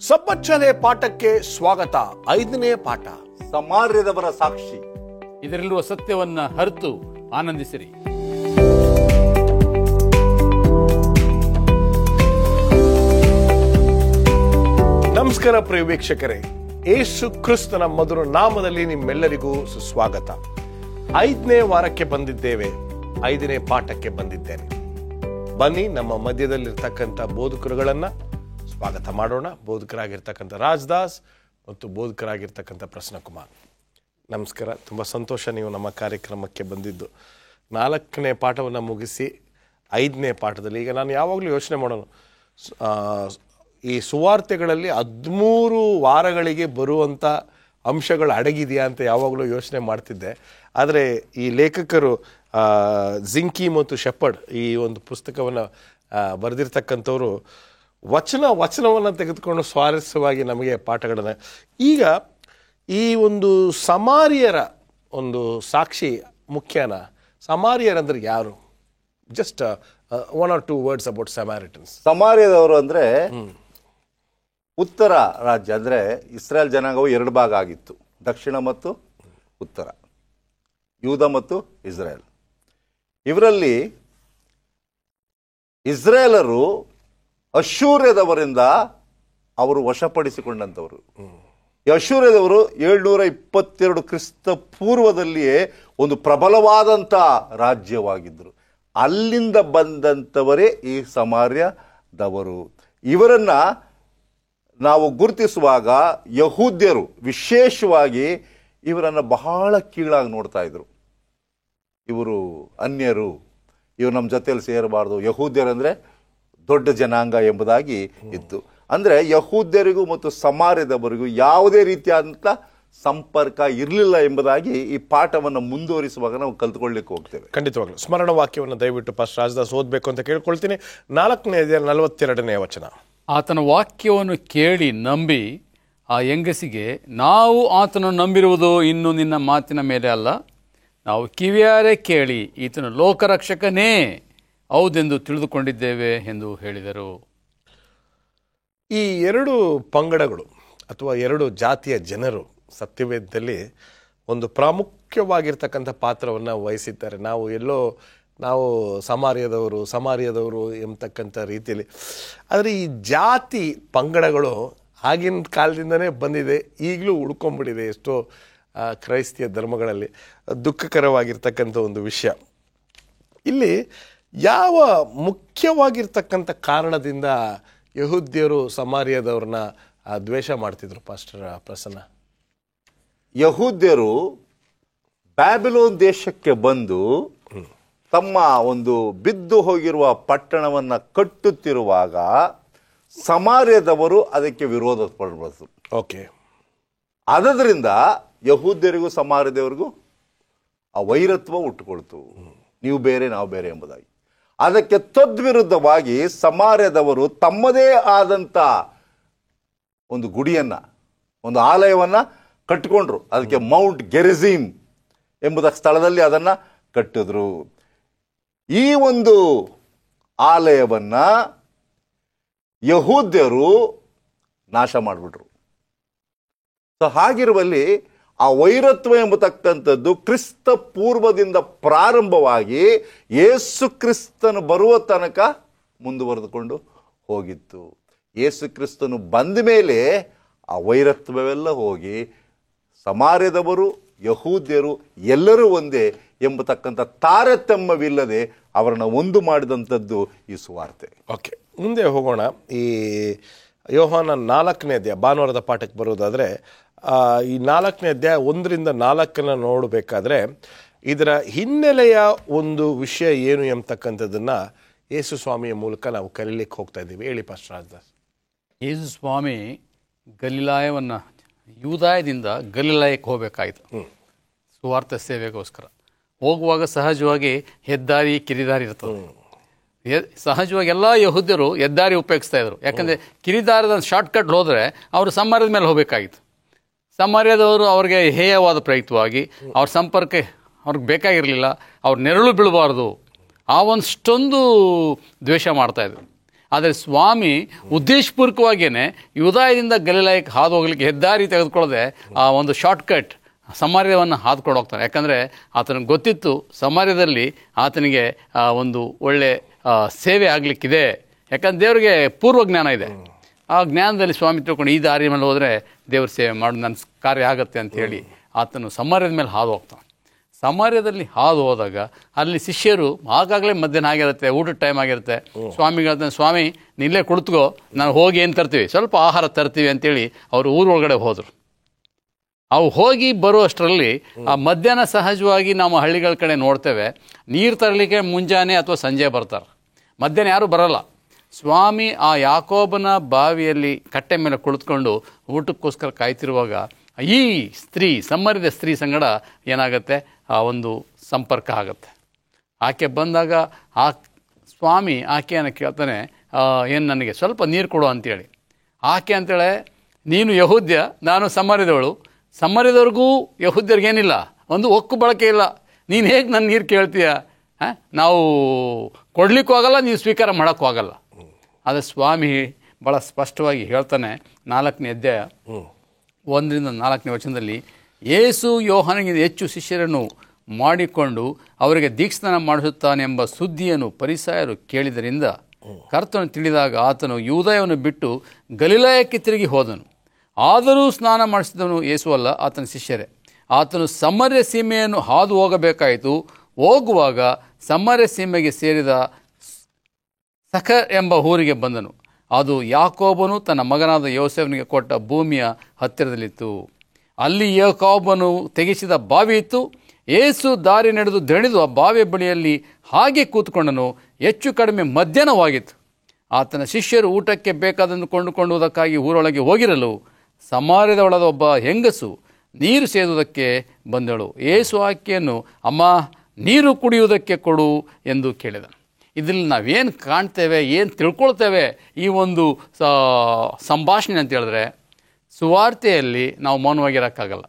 ಸಬ್ಬಚ್ಚಲೆ ಪಾಠಕ್ಕೆ ಸ್ವಾಗತ. 5ನೇ ಪಾಠ, ಸಮಾರ್ಯದವರ ಸಾಕ್ಷಿ. ಇದರಲ್ಲಿರುವ ಸತ್ಯವನ್ನ ಅರಿತು ಆನಂದಿಸಿರಿ. ನಮಸ್ಕಾರ ಪ್ರಿಯ ವೀಕ್ಷಕರೇ, ಯೇಸು ಕ್ರಿಸ್ತನ ಮಧುರ ನಾಮದಲ್ಲಿ ನಿಮ್ಮೆಲ್ಲರಿಗೂ ಸುಸ್ವಾಗತ. 5ನೇ ವಾರಕ್ಕೆ ಬಂದಿದ್ದೇವೆ, 5ನೇ ಪಾಠಕ್ಕೆ ಬಂದಿದ್ದೇನೆ. ಬನ್ನಿ ನಮ್ಮ ಮಧ್ಯದಲ್ಲಿರ್ತಕ್ಕಂಥ ಬೋಧಕರುಗಳನ್ನ ಸ್ವಾಗತ ಮಾಡೋಣ. ಬೋಧಕರಾಗಿರ್ತಕ್ಕಂಥ ರಾಜದಾಸ್ ಮತ್ತು ಬೋಧಕರಾಗಿರ್ತಕ್ಕಂಥ ಪ್ರಸನ್ನಕುಮಾರ್. ನಮಸ್ಕಾರ, ತುಂಬ ಸಂತೋಷ ನೀವು ನಮ್ಮ ಕಾರ್ಯಕ್ರಮಕ್ಕೆ ಬಂದಿದ್ದು. 4ನೇ ಪಾಠವನ್ನು ಮುಗಿಸಿ 5ನೇ ಪಾಠದಲ್ಲಿ ಈಗ ನಾನು ಯಾವಾಗಲೂ ಯೋಚನೆ ಮಾಡೋಣ, ಈ ಸುವಾರ್ತೆಗಳಲ್ಲಿ 13 ವಾರಗಳಿಗೆ ಬರುವಂಥ ಅಂಶಗಳು ಅಡಗಿದೆಯಾ ಅಂತ ಯಾವಾಗಲೂ ಯೋಚನೆ ಮಾಡ್ತಿದ್ದೆ. ಆದರೆ ಈ ಲೇಖಕರು ಜಿಂಕಿ ಮತ್ತು ಶೆಪರ್ಡ್ ಈ ಒಂದು ಪುಸ್ತಕವನ್ನು ಬರೆದಿರ್ತಕ್ಕಂಥವರು ವಚನವನ್ನು ತೆಗೆದುಕೊಂಡು ಸ್ವಾರಸ್ಯವಾಗಿ ನಮಗೆ ಪಾಠಗಳನ್ನು, ಈಗ ಈ ಒಂದು ಸಮಾರಿಯರ ಒಂದು ಸಾಕ್ಷಿ ಮುಖ್ಯನ. ಸಮಾರಿಯರಂದ್ರೆ ಯಾರು? Just 1 or 2 words about Samaritans. ಸಮಾರ್ಯದವರು ಅಂದ್ರೆ ಉತ್ತರ ರಾಜ್ಯ, ಅಂದ್ರೆ ಇಸ್ರೇಲ್ ಜನಾಂಗವು 2 ಭಾಗ ಆಗಿತ್ತು, ದಕ್ಷಿಣ ಮತ್ತು ಉತ್ತರ, ಯೂದ ಮತ್ತು ಇಸ್ರೇಲ್. ಇವರಲ್ಲಿ ಇಸ್ರೇಲರು ಅಶ್ಶೂರ್ಯದವರಿಂದ ಅವರು ವಶಪಡಿಸಿಕೊಂಡಂಥವರು. ಈ ಅಶ್ಶೂರ್ಯದವರು 722 ಕ್ರಿಸ್ತ ಪೂರ್ವದಲ್ಲಿಯೇ ಒಂದು ಪ್ರಬಲವಾದಂಥ ರಾಜ್ಯವಾಗಿದ್ದರು. ಅಲ್ಲಿಂದ ಬಂದಂಥವರೇ ಈ ಸಮಾರ್ಯದವರು. ಇವರನ್ನ ನಾವು ಗುರುತಿಸುವಾಗ ಯಹೂದ್ಯರು ವಿಶೇಷವಾಗಿ ಇವರನ್ನು ಬಹಳ ಕೀಳಾಗಿ ನೋಡ್ತಾ ಇದ್ರು. ಇವರು ಅನ್ಯರು, ಇವರು ನಮ್ಮ ಜೊತೆಯಲ್ಲಿ ಸೇರಬಾರ್ದು, ಯಹೂದ್ಯರಂದ್ರೆ ದೊಡ್ಡ ಜನಾಂಗ ಎಂಬುದಾಗಿ ಇತ್ತು. ಅಂದರೆ ಯಹೂದ್ಯರಿಗೂ ಮತ್ತು ಸಮಾರ್ಯದವರಿಗೂ ಯಾವುದೇ ರೀತಿಯಾದಂಥ ಸಂಪರ್ಕ ಇರಲಿಲ್ಲ ಎಂಬುದಾಗಿ ಈ ಪಾಠವನ್ನು ಮುಂದುವರಿಸುವಾಗ ನಾವು ಕಲ್ತ್ಕೊಳ್ಳಿಕ್ಕೆ ಹೋಗ್ತೇವೆ. ಖಂಡಿತವಾಗ್ಲೂ ಸ್ಮರಣ ವಾಕ್ಯವನ್ನು ದಯವಿಟ್ಟು ಪಾಸ್ಟರ್ ರಾಜದಾಸ್ ಓದಬೇಕು ಅಂತ ಕೇಳ್ಕೊಳ್ತೀನಿ. 4ನೇ ಅಧ್ಯಾಯ 42ನೇ ವಚನ. ಆತನ ವಾಕ್ಯವನ್ನು ಕೇಳಿ ನಂಬಿ ಆ ಹೆಂಗಸಿಗೆ, ನಾವು ಆತನನ್ನು ನಂಬಿರುವುದು ಇನ್ನು ನಿನ್ನ ಮಾತಿನ ಮೇಲೆ ಅಲ್ಲ, ನಾವು ಕಿವಿಯಾರೆ ಕೇಳಿ ಈತನು ಲೋಕರಕ್ಷಕನೇ ಹೌದೆಂದು ತಿಳಿದುಕೊಂಡಿದ್ದೇವೆ ಎಂದು ಹೇಳಿದರು. ಈ 2 ಪಂಗಡಗಳು ಅಥವಾ 2 ಜಾತಿಯ ಜನರು ಸತ್ಯವೇದದಲ್ಲಿ ಒಂದು ಪ್ರಾಮುಖ್ಯವಾಗಿರ್ತಕ್ಕಂಥ ಪಾತ್ರವನ್ನು ವಹಿಸಿದ್ದಾರೆ. ನಾವು ಸಮಾರ್ಯದವರು ಎಂಬತಕ್ಕಂಥ ರೀತಿಯಲ್ಲಿ. ಆದರೆ ಈ ಜಾತಿ ಪಂಗಡಗಳು ಆಗಿನ ಕಾಲದಿಂದನೇ ಬಂದಿದೆ, ಈಗಲೂ ಉಳ್ಕೊಂಡ್ಬಿಟ್ಟಿದೆ ಎಷ್ಟೋ ಕ್ರೈಸ್ತಿಯ ಧರ್ಮಗಳಲ್ಲಿ. ದ್ದುಃಖಕರವಾಗಿರ್ತಕ್ಕಂಥ ಒಂದು ವಿಷಯ. ಇಲ್ಲಿ ಯಾವ ಮುಖ್ಯವಾಗಿರ್ತಕ್ಕಂಥ ಕಾರಣದಿಂದ ಯಹೂದ್ಯರು ಸಮಾರ್ಯದವ್ರನ್ನ ದ್ವೇಷ ಮಾಡ್ತಿದ್ರು ಪಾಸ್ಟರ್ ಪ್ರಸನ್ನ? ಯಹೂದ್ಯರು ಬ್ಯಾಬಿಲೋನ್ ದೇಶಕ್ಕೆ ಬಂದು ತಮ್ಮ ಒಂದು ಬಿದ್ದು ಹೋಗಿರುವ ಪಟ್ಟಣವನ್ನು ಕಟ್ಟುತ್ತಿರುವಾಗ ಸಮಾರ್ಯದವರು ಅದಕ್ಕೆ ವಿರೋಧ ಪಡಬಹುದು. ಓಕೆ, ಆದ್ದರಿಂದ ಯಹೂದ್ಯರಿಗೂ ಸಮಾರ್ಯದವರಿಗೂ ಆ ವೈರತ್ವ ಹುಟ್ಟುಕೊಳ್ತು, ನೀವು ಬೇರೆ ನಾವು ಬೇರೆ ಎಂಬುದಾಗಿ. ಅದಕ್ಕೆ ತದ್ವಿರುದ್ಧವಾಗಿ ಸಮಾರ್ಯದವರು ತಮ್ಮದೇ ಆದಂಥ ಒಂದು ಗುಡಿಯನ್ನು, ಒಂದು ಆಲಯವನ್ನು ಕಟ್ಟಿಕೊಂಡ್ರು. ಅದಕ್ಕೆ ಮೌಂಟ್ ಗೆರಿಜಿಮ್ ಎಂಬುದ ಸ್ಥಳದಲ್ಲಿ ಅದನ್ನು ಕಟ್ಟಿದ್ರು. ಈ ಒಂದು ಆಲಯವನ್ನು ಯಹೂದ್ಯರು ನಾಶ ಮಾಡಿಬಿಟ್ರು. ಸೊ ಹಾಗಿರುವಲ್ಲಿ ಆ ವೈರತ್ವ ಎಂಬತಕ್ಕಂಥದ್ದು ಕ್ರಿಸ್ತ ಪೂರ್ವದಿಂದ ಪ್ರಾರಂಭವಾಗಿ ಯೇಸು ಕ್ರಿಸ್ತನು ಬರುವ ತನಕ ಮುಂದುವರೆದುಕೊಂಡು ಹೋಗಿತ್ತು. ಯೇಸು ಕ್ರಿಸ್ತನು ಬಂದ ಮೇಲೆ ಆ ವೈರತ್ವವೆಲ್ಲ ಹೋಗಿ ಸಮಾರ್ಯದವರು ಯಹೂದ್ಯರು ಎಲ್ಲರೂ ಒಂದೇ ಎಂಬತಕ್ಕಂಥ ತಾರತಮ್ಯವಿಲ್ಲದೆ ಅವರನ್ನು ಒಂದು ಮಾಡಿದಂಥದ್ದು ಈ ಸುವಾರ್ತೆ. ಓಕೆ, ಮುಂದೆ ಹೋಗೋಣ. ಈ ಯೋಹಾನ 4ನೇ ಅಧ್ಯಾಯ, ಭಾನುವಾರದ ಪಾಠಕ್ಕೆ ಬರೋದಾದರೆ ಈ 4ನೇ ಅಧ್ಯಾಯ 1ರಿಂದ 4 ನೋಡಬೇಕಾದ್ರೆ ಇದರ ಹಿನ್ನೆಲೆಯ ಒಂದು ವಿಷಯ ಏನು ಎಂಬತಕ್ಕಂಥದ್ದನ್ನು ಯೇಸು ಸ್ವಾಮಿಯ ಮೂಲಕ ನಾವು ಕಲೀಲಿಕ್ಕೆ ಹೋಗ್ತಾ ಇದ್ದೀವಿ. ಹೇಳಿ ಪಾಸ್ಟರ್ ರಾಜದಾಸ್. ಯೇಸು ಸ್ವಾಮಿ ಗಲಿಲಾಯವನ್ನು, ಯೂದಾಯದಿಂದ ಗಲಿಲಾಯಕ್ಕೆ ಹೋಗಬೇಕಾಯಿತು ಸುವಾರ್ಥ ಸೇವೆಗೋಸ್ಕರ. ಹೋಗುವಾಗ ಸಹಜವಾಗಿ ಹೆದ್ದಾರಿ, ಕಿರಿದಾರಿ ಇರ್ತದೆ. ಸಹಜವಾಗಿ ಎಲ್ಲ ಯಹೂದ್ಯರು ಹೆದ್ದಾರಿ ಉಪಯೋಗಿಸ್ತಾ ಇದ್ರು. ಯಾಕಂದರೆ ಕಿರಿದಾರದ ಶಾರ್ಟ್ಕಟ್ ಹೋದರೆ ಅವರು ಸಮಾರ್ಯದ ಮೇಲೆ ಹೋಗಬೇಕಾಗಿತ್ತು. ಸಮಾರ್ಯದವರು ಅವ್ರಿಗೆ ಹೇಯವಾದ ಪ್ರಯುಕ್ತವಾಗಿ ಅವ್ರ ಸಂಪರ್ಕ ಅವ್ರಿಗೆ ಬೇಕಾಗಿರಲಿಲ್ಲ, ಅವ್ರ ನೆರಳು ಬೀಳಬಾರ್ದು, ಆ ಒಂದಷ್ಟೊಂದು ದ್ವೇಷ ಮಾಡ್ತಾಯಿದ್ರು. ಆದರೆ ಸ್ವಾಮಿ ಉದ್ದೇಶಪೂರ್ವಕವಾಗಿಯೇ ಯೂದಾಯದಿಂದ ಗಲಿಲಾಯಕ್ಕೆ ಹಾದು ಹೋಗ್ಲಿಕ್ಕೆ ಹೆದ್ದಾರಿ ತೆಗೆದುಕೊಳ್ಳದೆ ಆ ಒಂದು ಶಾರ್ಟ್ಕಟ್ ಸಮಾರ್ಯವನ್ನು ಹಾದುಕೊಂಡು ಹೋಗ್ತಾನೆ. ಯಾಕಂದರೆ ಆತನಿಗೆ ಗೊತ್ತಿತ್ತು ಸಮಾರ್ಯದಲ್ಲಿ ಆತನಿಗೆ ಒಂದು ಒಳ್ಳೆ ಸೇವೆ ಆಗಲಿಕ್ಕಿದೆ. ಯಾಕಂದ್ರೆ ದೇವರಿಗೆ ಪೂರ್ವ ಜ್ಞಾನ ಇದೆ. ಆ ಜ್ಞಾನದಲ್ಲಿ ಸ್ವಾಮಿ ತಿಳ್ಕೊಂಡು ಈ ದಾರಿ ಮೇಲೆ ಹೋದರೆ ದೇವ್ರ ಸೇವೆ ಮಾಡಿ ನನ್ನ ಕಾರ್ಯ ಆಗುತ್ತೆ ಅಂತ ಹೇಳಿ ಆತನು ಸಮಾರ್ಯದ ಮೇಲೆ ಹಾದು ಹೋಗ್ತಾನೆ. ಸಮಾರ್ಯದಲ್ಲಿ ಹಾದು ಹೋದಾಗ ಅಲ್ಲಿ ಶಿಷ್ಯರು ಆಗಾಗಲೇ ಮಧ್ಯಾಹ್ನ ಆಗಿರುತ್ತೆ, ಊಟದ ಟೈಮ್ ಆಗಿರುತ್ತೆ. ಸ್ವಾಮಿಗೆ ಹೇಳ್ತಾನೆ, ಸ್ವಾಮಿ ನಿಲ್ಲೇ ಕುಳಿತುಕೋ, ನಾನು ಹೋಗಿ ಏನು ತರ್ತೀವಿ, ಸ್ವಲ್ಪ ಆಹಾರ ತರ್ತೀವಿ ಅಂತೇಳಿ ಅವರು ಊರೊಳಗಡೆ ಹೋದರು. ಅವು ಹೋಗಿ ಬರುವಷ್ಟರಲ್ಲಿ ಆ ಮಧ್ಯಾಹ್ನ ಸಹಜವಾಗಿ ನಾವು ಹಳ್ಳಿಗಳ ಕಡೆ ನೋಡ್ತೇವೆ, ನೀರು ತರಲಿಕ್ಕೆ ಮುಂಜಾನೆ ಅಥವಾ ಸಂಜೆ ಬರ್ತಾರೆ, ಮಧ್ಯಾಹ್ನ ಯಾರೂ ಬರಲ್ಲ. ಸ್ವಾಮಿ ಆ ಯಾಕೋಬನ ಬಾವಿಯಲ್ಲಿ ಕಟ್ಟೆ ಮೇಲೆ ಕುಳಿತುಕೊಂಡು ಊಟಕ್ಕೋಸ್ಕರ ಕಾಯ್ತಿರುವಾಗ ಈ ಸ್ತ್ರೀ, ಸಮ್ಮರಿದ ಸ್ತ್ರೀ ಸಂಗಡ ಏನಾಗುತ್ತೆ, ಆ ಒಂದು ಸಂಪರ್ಕ ಆಗುತ್ತೆ. ಆಕೆ ಬಂದಾಗ ಆ ಸ್ವಾಮಿ ಆಕೆಯನ್ನು ಕೇಳ್ತಾನೆ, ಏನು ನನಗೆ ಸ್ವಲ್ಪ ನೀರು ಕೊಡು ಅಂತೇಳಿ. ಆಕೆ ಅಂತೇಳೆ, ನೀನು ಯಹೂದ್ಯ, ನಾನು ಸಮ್ಮರಿದವಳು, ಸಮ್ಮರಿದವ್ರಿಗೂ ಯಹೂದ್ಯರಿಗೇನಿಲ್ಲ, ಒಂದು ಒಕ್ಕು ಬಳಕೆ ಇಲ್ಲ, ನೀನು ಹೇಗೆ ನನ್ನ ನೀರು ಕೇಳ್ತೀಯ? ನಾವು ಕೊಡ್ಲಿಕ್ಕೂ ಆಗಲ್ಲ, ನೀವು ಸ್ವೀಕಾರ ಮಾಡೋಕ್ಕೂ ಆಗಲ್ಲ. ಆದರೆ ಸ್ವಾಮಿ ಭಾಳ ಸ್ಪಷ್ಟವಾಗಿ ಹೇಳ್ತಾನೆ, 4ನೇ ಅಧ್ಯಾಯ 1-4 ವಚನದಲ್ಲಿ, ಯೇಸು ಯೋಹಾನನಿಗೆ ಹೆಚ್ಚು ಶಿಷ್ಯರನ್ನು ಮಾಡಿಕೊಂಡು ಅವರಿಗೆ ದೀಕ್ಷಾಸ್ನಾನ ಮಾಡಿಸುತ್ತಾನೆಂಬ ಸುದ್ದಿಯನ್ನು ಫರಿಸಾಯರು ಕೇಳಿದರಿಂದ ಕರ್ತನು ತಿಳಿದಾಗ ಆತನು ಯೂದಾಯವನ್ನು ಬಿಟ್ಟು ಗಲಿಲಾಯಕ್ಕೆ ತಿರುಗಿ ಹೋದನು. ಆದರೂ ಸ್ನಾನ ಮಾಡಿಸಿದವನು ಯೇಸು ಅಲ್ಲ, ಆತನ ಶಿಷ್ಯರೇ. ಆತನು ಸಮಾರ್ಯ ಸೀಮೆಯನ್ನು ಹಾದು ಹೋಗಬೇಕಾಯಿತು. ಹೋಗುವಾಗ ಸಮಾರ್ಯ ಸೀಮೆಗೆ ಸೇರಿದ ಸಖರ್ ಎಂಬ ಊರಿಗೆ ಬಂದನು. ಅದು ಯಾಕೋಬನು ತನ್ನ ಮಗನಾದ ಯೋಸೇಫನಿಗೆ ಕೊಟ್ಟ ಭೂಮಿಯ ಹತ್ತಿರದಲ್ಲಿತ್ತು. ಅಲ್ಲಿ ಯಾಕೋಬನು ತೆಗೆಸಿದ ಬಾವಿ ಇತ್ತು. ಯೇಸು ದಾರಿ ನಡೆದು ದಣಿದು ಆ ಬಾವಿಯ ಬಳಿಯಲ್ಲಿ ಹಾಗೆ ಕೂತ್ಕೊಂಡನು. ಹೆಚ್ಚು ಕಡಿಮೆ ಮಧ್ಯಾಹ್ನವಾಗಿತ್ತು. ಆತನ ಶಿಷ್ಯರು ಊಟಕ್ಕೆ ಬೇಕಾದನ್ನು ಕೊಂಡುಕೊಳ್ಳುವುದಕ್ಕಾಗಿ ಊರೊಳಗೆ ಹೋಗಿರಲು ಸಮಾರ್ಯದೊಳದ ಒಬ್ಬ ಹೆಂಗಸು ನೀರು ಸೇದುವುದಕ್ಕೆ ಬಂದಳು. ಯೇಸು ಆಕೆಯನ್ನು, ಅಮ್ಮ, ನೀರು ಕುಡಿಯುವುದಕ್ಕೆ ಕೊಡು ಎಂದು ಕೇಳಿದನು. ಇದರಲ್ಲಿ ನಾವೇನು ಕಾಣ್ತೇವೆ, ಏನು ತಿಳ್ಕೊಳ್ತೇವೆ ಈ ಒಂದು ಸಂಭಾಷಣೆ ಅಂತ ಹೇಳಿದ್ರೆ, ಸುವಾರ್ತೆಯಲ್ಲಿ ನಾವು ಮೌನವಾಗಿರೋಕ್ಕಾಗಲ್ಲ.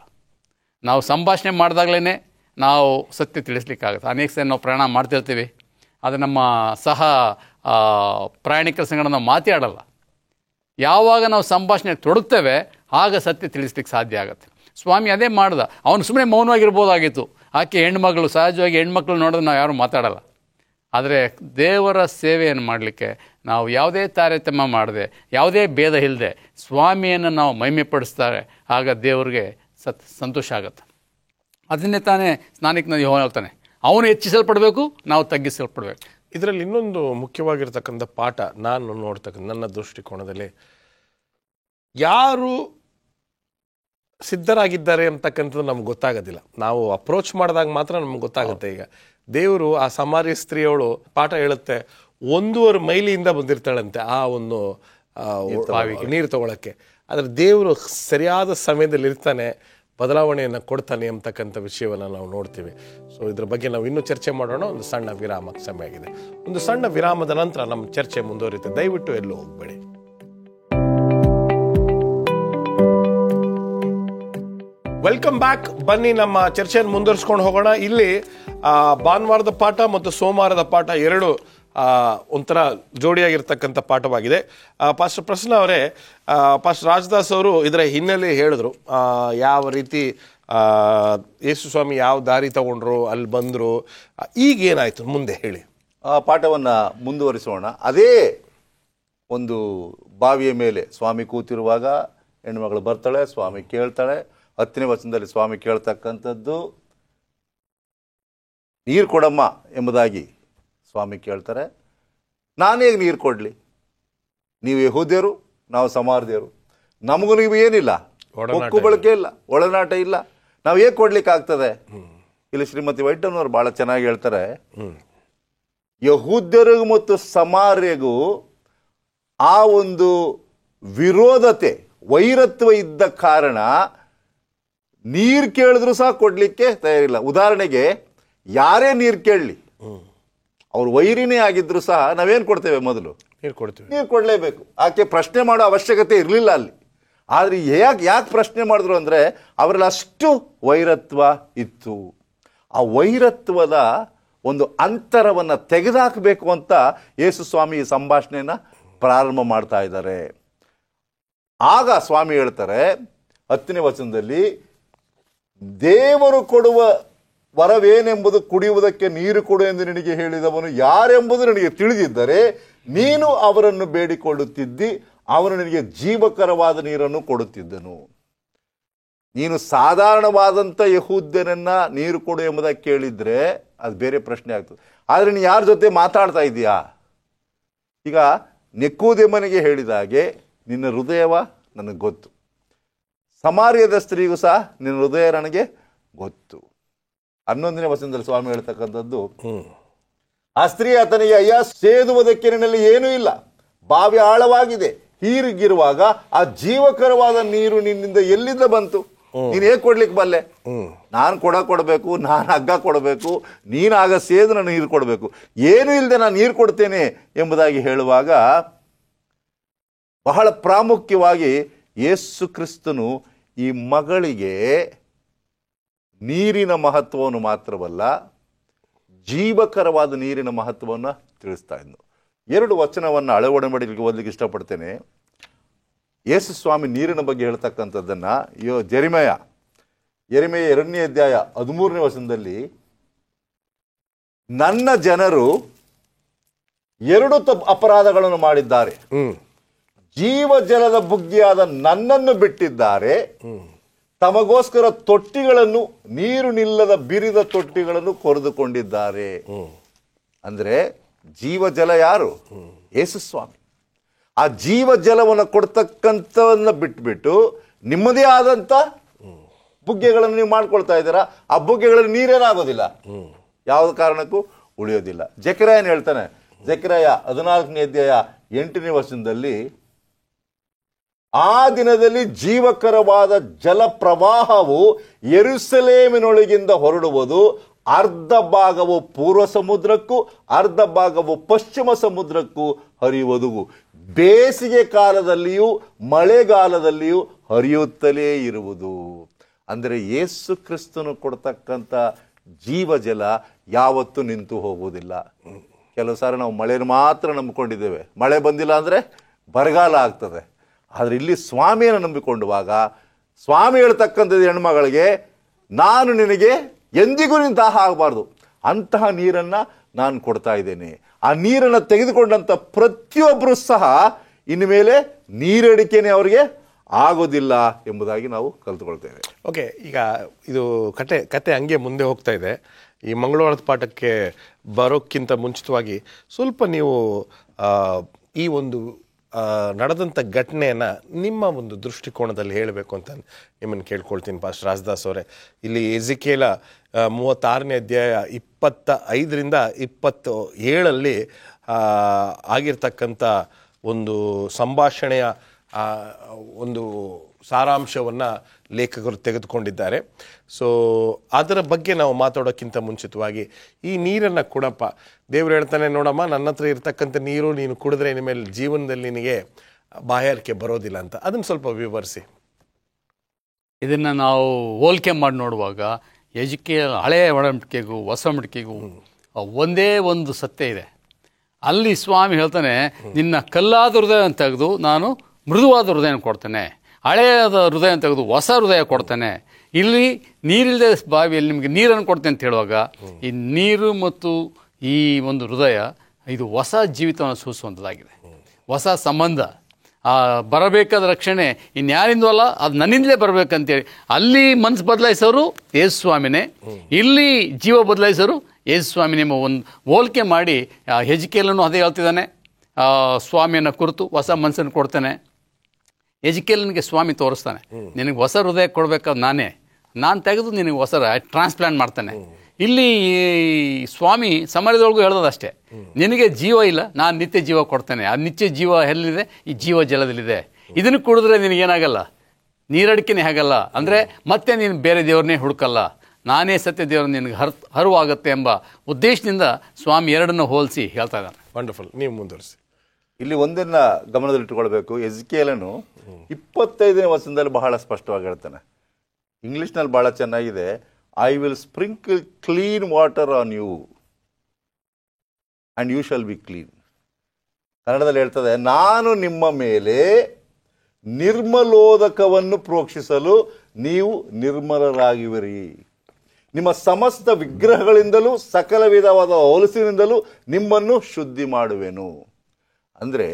ನಾವು ಸಂಭಾಷಣೆ ಮಾಡಿದಾಗಲೇ ನಾವು ಸತ್ಯ ತಿಳಿಸ್ಲಿಕ್ಕಾಗುತ್ತೆ. ಅನೇಕ ಸರಿ ನಾವು ಪ್ರಯಾಣ ಮಾಡ್ತಿರ್ತೀವಿ, ಆದರೆ ನಮ್ಮ ಸಹ ಪ್ರಯಾಣಿಕರ ಸಂಗಡ ನಾವು ಮಾತಾಡಲ್ಲ. ಯಾವಾಗ ನಾವು ಸಂಭಾಷಣೆ ತೊಡಗ್ತೇವೆ ಆಗ ಸತ್ಯ ತಿಳಿಸ್ಲಿಕ್ಕೆ ಸಾಧ್ಯ ಆಗುತ್ತೆ. ಸ್ವಾಮಿ ಅದೇ ಮಾಡ್ದ. ಅವನು ಸುಮ್ಮನೆ ಮೌನವಾಗಿರ್ಬೋದಾಗಿತ್ತು. ಆಕೆ ಹೆಣ್ಮಗಳು, ಸಹಜವಾಗಿ ಹೆಣ್ಮಕ್ಳು ನೋಡಿದ್ರೆ ನಾವು ಯಾರು ಮಾತಾಡಲ್ಲ. ಆದರೆ ದೇವರ ಸೇವೆಯನ್ನು ಮಾಡಲಿಕ್ಕೆ ನಾವು ಯಾವುದೇ ತಾರತಮ್ಯ ಮಾಡದೆ, ಯಾವುದೇ ಭೇದ ಇಲ್ಲದೆ ಸ್ವಾಮಿಯನ್ನು ನಾವು ಮಹಿಮೆಪಡಿಸ್ತಾರೆ, ಆಗ ದೇವರಿಗೆ ಸಂತೋಷ ಆಗುತ್ತೆ. ಅದನ್ನೇ ತಾನೇ ಸ್ನಾನಿಕ ನದಿ ಹೇಳ್ತಾನೆ, ಅವನು ಹೆಚ್ಚಿಸಲ್ಪಡಬೇಕು, ನಾವು ತಗ್ಗಿಸಲ್ಪಡಬೇಕು. ಇದರಲ್ಲಿ ಇನ್ನೊಂದು ಮುಖ್ಯವಾಗಿರ್ತಕ್ಕಂಥ ಪಾಠ ನಾನು ನೋಡ್ತಕ್ಕಂಥ ನನ್ನ ದೃಷ್ಟಿಕೋನದಲ್ಲಿ, ಯಾರು ಸಿದ್ಧರಾಗಿದ್ದಾರೆ ಅಂತಕ್ಕಂಥದ್ದು ನಮ್ಗೆ ಗೊತ್ತಾಗೋದಿಲ್ಲ. ನಾವು ಅಪ್ರೋಚ್ ಮಾಡಿದಾಗ ಮಾತ್ರ ನಮ್ಗೆ ಗೊತ್ತಾಗುತ್ತೆ. ಈಗ ದೇವರು ಆ ಸಮಾರ್ಯ ಸ್ತ್ರೀಯವಳು ಪಾಠ ಹೇಳುತ್ತೆ, 1.5 ಮೈಲಿಯಿಂದ ಬಂದಿರ್ತಾಳಂತೆ ಆ ಒಂದು ನೀರು ತಗೊಳಕ್ಕೆ. ಆದರೆ ದೇವರು ಸರಿಯಾದ ಸಮಯದಲ್ಲಿ ಇರ್ತಾನೆ, ಬದಲಾವಣೆಯನ್ನು ಕೊಡ್ತಾನೆ ಅಂತಕ್ಕಂಥ ವಿಷಯವನ್ನು ನಾವು ನೋಡ್ತೀವಿ. ಸೊ ಇದ್ರ ಬಗ್ಗೆ ನಾವು ಇನ್ನೂ ಚರ್ಚೆ ಮಾಡೋಣ. ಒಂದು ಸಣ್ಣ ವಿರಾಮಕ್ಕೆ ಸಮಯ ಆಗಿದೆ. ಒಂದು ಸಣ್ಣ ವಿರಾಮದ ನಂತರ ನಮ್ಮ ಚರ್ಚೆ ಮುಂದುವರಿಯುತ್ತೆ. ದಯವಿಟ್ಟು ಎಲ್ಲೂ ಹೋಗಬೇಡಿ. Welcome back. ಬನ್ನಿ ನಮ್ಮ ಚರ್ಚೆಯನ್ನು ಮುಂದುವರಿಸ್ಕೊಂಡು ಹೋಗೋಣ. ಇಲ್ಲಿ ಭಾನುವಾರದ ಪಾಠ ಮತ್ತು ಸೋಮವಾರದ ಪಾಠ ಎರಡು ಒಂಥರ ಜೋಡಿಯಾಗಿರ್ತಕ್ಕಂಥ ಪಾಠವಾಗಿದೆ. ಪಾಸ್ಟರ್ ಪ್ರಸನ್ನ ಅವರೇ, ಪಾಸ್ಟರ್ ರಾಜದಾಸ್ ಅವರು ಇದರ ಹಿನ್ನೆಲೆ ಹೇಳಿದ್ರು, ಯಾವ ರೀತಿ ಯೇಸು ಸ್ವಾಮಿ ಯಾವ ದಾರಿ ತಗೊಂಡ್ರು, ಅಲ್ಲಿ ಬಂದರು, ಈಗೇನಾಯಿತು ಮುಂದೆ ಹೇಳಿ. ಆ ಪಾಠವನ್ನು ಮುಂದುವರಿಸೋಣ. ಅದೇ ಒಂದು ಬಾವಿಯ ಮೇಲೆ ಸ್ವಾಮಿ ಕೂತಿರುವಾಗ ಹೆಣ್ಮಗಳು ಬರ್ತಾಳೆ, ಸ್ವಾಮಿ ಕೇಳ್ತಾಳೆ. 10ನೇ ವಚನದಲ್ಲಿ ಸ್ವಾಮಿ ಕೇಳ್ತಕ್ಕಂಥದ್ದು, ನೀರು ಕೊಡಮ್ಮ ಎಂಬುದಾಗಿ ಸ್ವಾಮಿ ಕೇಳ್ತಾರೆ. ನಾನೇಗೆ ನೀರು ಕೊಡಲಿ? ನೀವು ಯಹೂದ್ಯರು, ನಾವು ಸಮಾರ್ಯರು, ನಮಗೂ ನೀವು ಏನಿಲ್ಲ, ಒಕ್ಕು ಬಳಕೆ ಇಲ್ಲ, ಒಳನಾಟ ಇಲ್ಲ, ನಾವು ಹೇಗೆ ಕೊಡ್ಲಿಕ್ಕಾಗ್ತದೆ? ಇಲ್ಲಿ ಶ್ರೀಮತಿ ವೈಟಮ್ನವ್ರು ಭಾಳ ಚೆನ್ನಾಗಿ ಹೇಳ್ತಾರೆ, ಯಹೂದ್ಯರಿಗೂ ಮತ್ತು ಸಮಾರ್ಯಗೂ ಆ ಒಂದು ವಿರೋಧತೆ, ವೈರತ್ವ ಇದ್ದ ಕಾರಣ ನೀರು ಕೇಳಿದ್ರು ಸಹ ಕೊಡ್ಲಿಕ್ಕೆ ತಯಾರಿಲ್ಲ. ಉದಾಹರಣೆಗೆ, ಯಾರೇ ನೀರು ಕೇಳಲಿ, ಅವ್ರು ವೈರಿನೇ ಆಗಿದ್ರು ಸಹ ನಾವೇನು ಕೊಡ್ತೇವೆ? ಮೊದಲು ನೀರು ಕೊಡಲೇಬೇಕು. ಆಕೆ ಪ್ರಶ್ನೆ ಮಾಡೋ ಅವಶ್ಯಕತೆ ಇರಲಿಲ್ಲ ಅಲ್ಲಿ. ಆದರೆ ಯಾಕೆ ಪ್ರಶ್ನೆ ಮಾಡಿದ್ರು ಅಂದರೆ, ಅವರಲ್ಲಿ ಅಷ್ಟು ವೈರತ್ವ ಇತ್ತು. ಆ ವೈರತ್ವದ ಒಂದು ಅಂತರವನ್ನು ತೆಗೆದುಹಾಕಬೇಕು ಅಂತ ಯೇಸು ಸ್ವಾಮಿ ಈ ಸಂಭಾಷಣೆಯನ್ನು ಪ್ರಾರಂಭ ಮಾಡ್ತಾ ಇದ್ದಾರೆ. ಆಗ ಸ್ವಾಮಿ ಹೇಳ್ತಾರೆ 10ನೇ ವಚನದಲ್ಲಿ, ದೇವರು ಕೊಡುವ ವರವೇನೆಂಬುದು ಕುಡಿಯುವುದಕ್ಕೆ ನೀರು ಕೊಡು ಎಂದು ನಿನಗೆ ಹೇಳಿದವನು ಯಾರೆಂಬುದು ನನಗೆ ತಿಳಿದಿದ್ದರೆ ನೀನು ಅವರನ್ನು ಬೇಡಿಕೊಳ್ಳುತ್ತಿದ್ದಿ, ಅವನು ನಿನಗೆ ಜೀವಕರವಾದ ನೀರನ್ನು ಕೊಡುತ್ತಿದ್ದನು. ನೀನು ಸಾಧಾರಣವಾದಂಥ ಯಹೂದ್ಯನನ್ನ ನೀರು ಕೊಡು ಎಂಬುದಾಗಿ ಕೇಳಿದ್ರೆ ಅದು ಬೇರೆ ಪ್ರಶ್ನೆ ಆಗ್ತದೆ. ಆದರೆ ನೀನು ಯಾರ ಜೊತೆ ಮಾತಾಡ್ತಾ ಇದೀಯಾ? ಈಗ ನಿಕೋದೇಮನಿಗೆ ಹೇಳಿದ ಹಾಗೆ ನಿನ್ನ ಹೃದಯವ ನನಗೆ ಗೊತ್ತು, ಸಮಾರ್ಯದ ಸ್ತ್ರೀಗೂ ಸಹ ನಿನ್ನ ಹೃದಯ ನನಗೆ ಗೊತ್ತು. 11ನೇ ವಚನದಲ್ಲಿ ಸ್ವಾಮಿ ಹೇಳ್ತಕ್ಕಂಥದ್ದು, ಆ ಸ್ತ್ರೀ ಆತನಿಗೆ, ಅಯ್ಯ, ಸೇದುವುದಕ್ಕೆ ನಿನ್ನಲ್ಲಿ ಏನೂ ಇಲ್ಲ, ಬಾವಿ ಆಳವಾಗಿದೆ, ಹೀರಿಗಿರುವಾಗ ಆ ಜೀವಕರವಾದ ನೀರು ನಿನ್ನಿಂದ ಎಲ್ಲಿಂದ ಬಂತು? ನೀನ್ ಹೇಗೆ ಕೊಡ್ಲಿಕ್ಕೆ ಬಲ್ಲೆ? ನಾನು ಕೊಡಬೇಕು, ನಾನು ಹಗ್ಗ ಕೊಡಬೇಕು, ನೀನಾಗ ಸೇದು ನಾನು ನೀರು ಕೊಡಬೇಕು, ಏನು ಇಲ್ಲದೆ ನಾನು ನೀರು ಕೊಡ್ತೇನೆ ಎಂಬುದಾಗಿ ಹೇಳುವಾಗ ಬಹಳ ಪ್ರಾಮುಖ್ಯವಾಗಿ ಯೇಸು ಕ್ರಿಸ್ತನು ಈ ಮಗಳಿಗೆ ನೀರಿನ ಮಹತ್ವವನ್ನು ಮಾತ್ರವಲ್ಲ, ಜೀವಕರವಾದ ನೀರಿನ ಮಹತ್ವವನ್ನು ತಿಳಿಸ್ತಾ ಇದ್ನು. 2 ವಚನವನ್ನು ಹಳೆ ಒಡಂಬಡಿಕೆಗೆ ಓದಲಿಕ್ಕೆ ಇಷ್ಟಪಡ್ತೇನೆ. ಯೇಸು ಸ್ವಾಮಿ ನೀರಿನ ಬಗ್ಗೆ ಹೇಳ್ತಕ್ಕಂಥದ್ದನ್ನು ಯೆರೆಮೀಯ 2ನೇ ಅಧ್ಯಾಯ 13ನೇ ವಚನದಲ್ಲಿ, ನನ್ನ ಜನರು 2 ಅಪರಾಧಗಳನ್ನು ಮಾಡಿದ್ದಾರೆ, ಜೀವ ಜಲದ ಬುಗ್ಗಿಯಾದ ನನ್ನನ್ನು ಬಿಟ್ಟಿದ್ದಾರೆ, ತಮಗೋಸ್ಕರ ತೊಟ್ಟಿಗಳನ್ನು, ನೀರು ನಿಲ್ಲದ ಬಿರಿದ ತೊಟ್ಟಿಗಳನ್ನು ಕೊರೆದುಕೊಂಡಿದ್ದಾರೆ. ಅಂದ್ರೆ ಜೀವ ಜಲ ಯಾರು? ಯೇಸು ಸ್ವಾಮಿ. ಆ ಜೀವ ಜಲವನ್ನು ಕೊಡ್ತಕ್ಕಂಥವನ್ನ ಬಿಟ್ಬಿಟ್ಟು ನಿಮ್ಮದೇ ಆದಂತ ಬುಗ್ಗೆಗಳನ್ನು ನೀವು ಮಾಡ್ಕೊಳ್ತಾ ಇದ್ದೀರಾ. ಆ ಬುಗ್ಗೆಗಳಲ್ಲಿ ನೀರೇನಾಗೋದಿಲ್ಲ, ಯಾವ ಕಾರಣಕ್ಕೂ ಉಳಿಯೋದಿಲ್ಲ. ಜೆಕರ್ಯಾಯನ್ ಹೇಳ್ತಾನೆ, ಜೆಕರ್ಯಾಯ 14ನೇ ಅಧ್ಯಾಯ 8ನೇ ವಚನದಲ್ಲಿ, ಆ ದಿನದಲ್ಲಿ ಜೀವಕರವಾದ ಜಲ ಪ್ರವಾಹವು ಯೆರೂಸಲೇಮಿನೊಳಗಿಂದ ಹೊರಡುವುದು, ಅರ್ಧ ಭಾಗವು ಪೂರ್ವ ಸಮುದ್ರಕ್ಕೂ ಅರ್ಧ ಭಾಗವು ಪಶ್ಚಿಮ ಸಮುದ್ರಕ್ಕೂ ಹರಿಯುವುದು, ಬೇಸಿಗೆ ಕಾಲದಲ್ಲಿಯೂ ಮಳೆಗಾಲದಲ್ಲಿಯೂ ಹರಿಯುತ್ತಲೇ ಇರುವುದು. ಅಂದರೆ ಯೇಸು ಕ್ರಿಸ್ತನು ಕೊಡ್ತಕ್ಕಂಥ ಜೀವಜಲ ಯಾವತ್ತೂ ನಿಂತು ಹೋಗುವುದಿಲ್ಲ. ಕೆಲವು ಸಾರಿ ನಾವು ಮಳೆಯನ್ನು ಮಾತ್ರ ನಂಬಿಕೊಂಡಿದ್ದೇವೆ, ಮಳೆ ಬಂದಿಲ್ಲ ಅಂದರೆ ಬರಗಾಲ ಆಗ್ತದೆ. ಆದರೆ ಇಲ್ಲಿ ಸ್ವಾಮಿಯನ್ನು ನಂಬಿಕೊಂಡುವಾಗ ಸ್ವಾಮಿ ಹೇಳ್ತಕ್ಕಂಥದ್ದು ಹೆಣ್ಮಗಳಿಗೆ, ನಾನು ನಿನಗೆ ಎಂದಿಗೂ ನಿನ್ನ ದಾಹ ಆಗಬಾರ್ದು, ಅಂತಹ ನೀರನ್ನು ನಾನು ಕೊಡ್ತಾ ಇದ್ದೇನೆ. ಆ ನೀರನ್ನು ತೆಗೆದುಕೊಂಡಂಥ ಪ್ರತಿಯೊಬ್ಬರು ಸಹ ಇನ್ನು ಮೇಲೆ ನೀರಡಿಕೆನೇ ಅವರಿಗೆ ಆಗೋದಿಲ್ಲ ಎಂಬುದಾಗಿ ನಾವು ಕಲಿತುಕೊಳ್ತೇವೆ. ಓಕೆ, ಈಗ ಇದು ಕತೆ ಹಂಗೆ ಮುಂದೆ ಹೋಗ್ತಾ ಇದೆ. ಈ ಮಂಗಳವಾರದ ಪಾಠಕ್ಕೆ ಬರೋಕ್ಕಿಂತ ಮುಂಚಿತವಾಗಿ ಸ್ವಲ್ಪ ನೀವು ಈ ಒಂದು ನಡೆದಂಥ ಘಟನೆಯನ್ನು ನಿಮ್ಮ ಒಂದು ದೃಷ್ಟಿಕೋನದಲ್ಲಿ ಹೇಳಬೇಕು ಅಂತ ನಿಮ್ಮನ್ನು ಕೇಳ್ಕೊಳ್ತೀನಿ ಪಾಸ್ಟರ್ ರಾಜದಾಸ್ ಅವರೇ. ಇಲ್ಲಿ ಎಜಿಕೇಲ 36ನೇ ಅಧ್ಯಾಯ 25ರಿಂದ 27 ಆಗಿರ್ತಕ್ಕಂಥ ಒಂದು ಸಂಭಾಷಣೆಯ ಒಂದು ಸಾರಾಂಶವನ್ನು ಲೇಖಕರು ತೆಗೆದುಕೊಂಡಿದ್ದಾರೆ. ಸೊ ಅದರ ಬಗ್ಗೆ ನಾವು ಮಾತಾಡೋಕ್ಕಿಂತ ಮುಂಚಿತವಾಗಿ ಈ ನೀರನ್ನು ಕೊಡಪ್ಪ, ದೇವ್ರು ಹೇಳ್ತಾನೆ, ನೋಡಮ್ಮ, ನನ್ನ ಹತ್ರ ಇರ್ತಕ್ಕಂಥ ನೀರು ನೀನು ಕುಡಿದ್ರೆ ಇನ್ಮೇಲೆ ಜೀವನದಲ್ಲಿ ನಿನಗೆ ಬಾಯಾರಿಕೆ ಬರೋದಿಲ್ಲ ಅಂತ. ಅದನ್ನು ಸ್ವಲ್ಪ ವಿವರಿಸಿ. ಇದನ್ನು ನಾವು ಹೋಲಿಕೆ ಮಾಡಿ ನೋಡುವಾಗ ಹಳೆಯ ಒಡಂಬಡಿಕೆಗೂ ಹೊಸ ಒಡಂಬಡಿಕೆಗೂ ಒಂದೇ ಒಂದು ಸತ್ಯ ಇದೆ. ಅಲ್ಲಿ ಸ್ವಾಮಿ ಹೇಳ್ತಾನೆ, ನಿನ್ನ ಕಲ್ಲಾದ ಹೃದಯ ತೆಗೆದು ನಾನು ಮೃದುವಾದ ಹೃದಯ ಕೊಡ್ತೇನೆ, ಹಳೆಯದ ಹೃದಯ ತೆಗೆದು ಹೊಸ ಹೃದಯ ಕೊಡ್ತೇನೆ. ಇಲ್ಲಿ ನೀರಿಲ್ಲದೆ ಬಾವಿಯಲ್ಲಿ ನಿಮಗೆ ನೀರನ್ನು ಕೊಡ್ತೇನೆ ಅಂತ ಹೇಳುವಾಗ ಈ ನೀರು ಮತ್ತು ಈ ಒಂದು ಹೃದಯ ಇದು ಹೊಸ ಜೀವಿತವನ್ನು ಸೂಚಿಸುವಂಥದ್ದಾಗಿದೆ, ಹೊಸ ಸಂಬಂಧ. ಬರಬೇಕಾದ ರಕ್ಷಣೆ ಇನ್ಯಾರಿಂದೂ ಅಲ್ಲ, ಅದು ನನ್ನಿಂದಲೇ ಬರಬೇಕಂತೇಳಿ ಅಲ್ಲಿ ಮನಸ್ಸು ಬದಲಾಯಿಸೋರು ಯೇಸು ಸ್ವಾಮಿನೇ, ಇಲ್ಲಿ ಜೀವ ಬದಲಾಯಿಸೋರು ಯೇಸು ಸ್ವಾಮಿ. ನಿಮ್ಮ ಒಂದು ಹೋಲಿಕೆ ಮಾಡಿ ಎಜಿಕೇಲನು ಅದೇ ಹೇಳ್ತಿದ್ದಾನೆ, ಸ್ವಾಮಿಯನ್ನು ಕುರಿತು ಹೊಸ ಮನಸ್ಸನ್ನು ಕೊಡ್ತಾನೆ. ಎಜಿಕೇಲನಿಗೆ ಸ್ವಾಮಿ ತೋರಿಸ್ತಾನೆ, ನಿನಗೆ ಹೊಸ ಹೃದಯ ಕೊಡಬೇಕಾದ ನಾನು ತೆಗೆದು ನಿನಗೆ ಹೊಸ ಟ್ರಾನ್ಸ್ಪ್ಲಾಂಟ್ ಮಾಡ್ತಾನೆ. ಇಲ್ಲಿ ಸ್ವಾಮಿ ಸಮಾಜದೊಳಗೂ ಹೇಳೋದಷ್ಟೇ, ನಿನಗೆ ಜೀವ ಇಲ್ಲ, ನಾನು ನಿತ್ಯ ಜೀವ ಕೊಡ್ತೇನೆ. ಆ ನಿತ್ಯ ಜೀವ ಎಲ್ಲಿದೆ? ಈ ಜೀವ ಜಲದಲ್ಲಿದೆ. ಇದನ್ನು ಕುಡಿದ್ರೆ ನಿನಗೇನಾಗಲ್ಲ, ನೀರಡಿಕೆನೇ ಆಗಲ್ಲ. ಅಂದರೆ ಮತ್ತೆ ನೀನು ಬೇರೆ ದೇವ್ರನ್ನೇ ಹುಡುಕಲ್ಲ, ನಾನೇ ಸತ್ಯ ದೇವರು ನಿನಗೆ ಹರುವಾಗುತ್ತೆ ಎಂಬ ಉದ್ದೇಶದಿಂದ ಸ್ವಾಮಿ ಎರಡನ್ನು ಹೋಲಿಸಿ ಹೇಳ್ತಾ ಇದ್ದಾನೆ. ವಂಡರ್ಫುಲ್, ನೀವು ಮುಂದುವರಿಸಿ. ಇಲ್ಲಿ ಒಂದನ್ನ ಗಮನದಲ್ಲಿಟ್ಟುಕೊಳ್ಬೇಕು. ಎಜಿಕೇಲನು 25ನೇ ವಚನದಲ್ಲಿ ಬಹಳ ಸ್ಪಷ್ಟವಾಗಿ ಹೇಳ್ತಾನೆ. ಇಂಗ್ಲಿಷ್ನಲ್ಲಿ ಬಹಳ ಚೆನ್ನಾಗಿದೆ, I will sprinkle clean water on you and you shall be clean. ಕನ್ನಡದಲ್ಲಿ ಹೇಳ್ತದೆ, ನಾನು ನಿಮ್ಮ ಮೇಲೆ ನಿರ್ಮಲೋದಕವನ್ನು ಪ್ರೋಕ್ಷಿಸಲು ನೀವು ನಿರ್ಮಲರಾಗಿವಿರಿ. ನಿಮ್ಮ ಸಮಸ್ತ ವಿಗ್ರಹಗಳಿಂದಲೂ ಸಕಲ ವಿಧವಾದ ಹೊಲಸಿನಿಂದಲೂ ನಿಮ್ಮನ್ನು ಶುದ್ಧಿ ಮಾಡುವೆನು. ಅಂದರೆ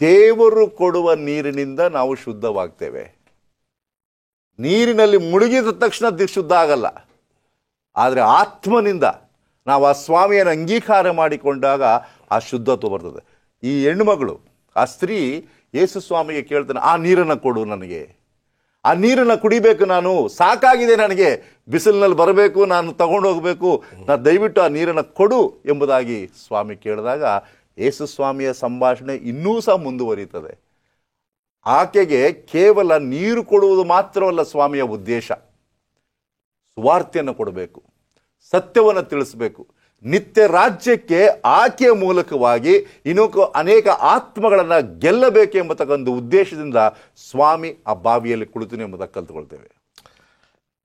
ದೇವರು ಕೊಡುವ ನೀರಿನಿಂದ ನಾವು ಶುದ್ಧವಾಗ್ತೇವೆ. ನೀರಿನಲ್ಲಿ ಮುಳುಗಿದ ತಕ್ಷಣ ಶುದ್ಧ ಆಗಲ್ಲ. ಆದರೆ ಆತ್ಮನಿಂದ ನಾವು ಆ ಸ್ವಾಮಿಯನ್ನು ಅಂಗೀಕಾರ ಮಾಡಿಕೊಂಡಾಗ ಆ ಶುದ್ಧತ್ವ ಬರ್ತದೆ. ಈ ಹೆಣ್ಣುಮಗಳು, ಆ ಸ್ತ್ರೀ ಯೇಸು ಸ್ವಾಮಿಗೆ ಕೇಳ್ತಾನೆ, ಆ ನೀರನ್ನು ಕೊಡು ನನಗೆ, ಆ ನೀರನ್ನು ಕುಡಿಬೇಕು, ನಾನು ಸಾಕಾಗಿದೆ, ನನಗೆ ಬಿಸಿಲಿನಲ್ಲಿ ಬರಬೇಕು, ನಾನು ತಗೊಂಡು ಹೋಗಬೇಕು, ನಾನು ದಯವಿಟ್ಟು ಆ ನೀರನ್ನು ಕೊಡು ಎಂಬುದಾಗಿ ಸ್ವಾಮಿ ಕೇಳಿದಾಗ ಯೇಸು ಸ್ವಾಮಿಯ ಸಂಭಾಷಣೆ ಇನ್ನೂ ಸಹ ಮುಂದುವರಿಯುತ್ತದೆ. ಆಕೆಗೆ ಕೇವಲ ನೀರು ಕೊಡುವುದು ಮಾತ್ರವಲ್ಲ ಸ್ವಾಮಿಯ ಉದ್ದೇಶ, ಸುವಾರ್ತೆಯನ್ನು ಕೊಡಬೇಕು, ಸತ್ಯವನ್ನು ತಿಳಿಸಬೇಕು, ನಿತ್ಯ ರಾಜ್ಯಕ್ಕೆ ಆಕೆಯ ಮೂಲಕವಾಗಿ ಇನ್ನೂ ಅನೇಕ ಆತ್ಮಗಳನ್ನು ಗೆಲ್ಲಬೇಕು ಎಂಬತಕ್ಕಂಥ ಉದ್ದೇಶದಿಂದ ಸ್ವಾಮಿ ಆ ಬಾವಿಯಲ್ಲಿ ಕುಳಿತು ಎಂಬುದನ್ನು ಕಲ್ತುಕೊಳ್ತೇವೆ.